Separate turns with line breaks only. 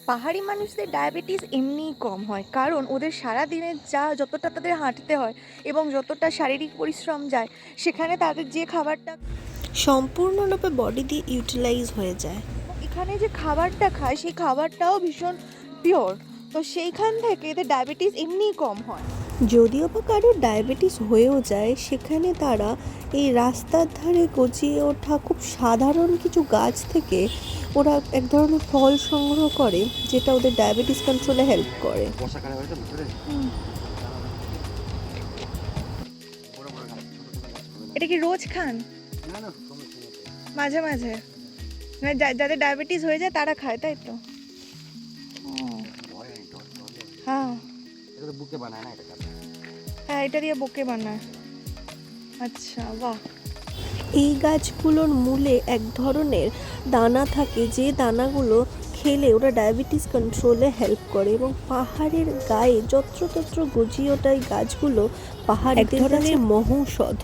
পাহাড়ি মানুষদের ডায়াবেটিস এমনিই কম হয়, কারণ ওদের সারা দিনে যতটা তাদের হাঁটতে হয় এবং যতটা শারীরিক পরিশ্রম যায়, সেখানে তাদের যে খাবারটা
সম্পূর্ণরূপে বডি দিয়ে ইউটিলাইজ হয়ে যায়।
এবং এখানে যে খাবারটা খায় সেই খাবারটাও ভীষণ পিওর। তো সেইখান থেকে এদের ডায়াবেটিস এমনিই কম হয়।
যদিও বা কারোর ডায়াবেটিস হয়েও যায়, সেখানে তারা এই রাস্তার ধারে গজিয়ে ওঠা খুব সাধারণ কিছু গাছ থেকে ওরা এক ধরনের ফল সংগ্রহ করে, যেটা ওদের ডায়াবেটিস কন্ট্রোলে হেল্প করে।
বর্ষাকালে হয়তো ভিতরে
হুম।
বড় বড় গাছ, ছোট ছোট গাছ হবে না।
এটা কি রোজ খান?
না না, সমস্যা নেই।
মাঝে মাঝে? মানে যাদের ডায়াবেটিস হয়ে যায় তারা খায়, তাই তো? ও,
ভয় নেই, ডর ডর নেই।
হ্যাঁ।
এটা তো বুকে বানায় না, এটা গাছ।
হ্যাঁ, এটা দিয়ে বোকে বানায়। আচ্ছা, বাহ।
এই গাছগুলোর মূলে এক ধরনের দানা থাকে, যে দানাগুলো খেলে ওরা ডায়াবেটিস কন্ট্রোলে হেল্প করে, এবং পাহাড়ের গায়ে যত্রতত্র গজিয়ে ওঠা এই গাছগুলো পাহাড়িদের কাছে মহৌষধ।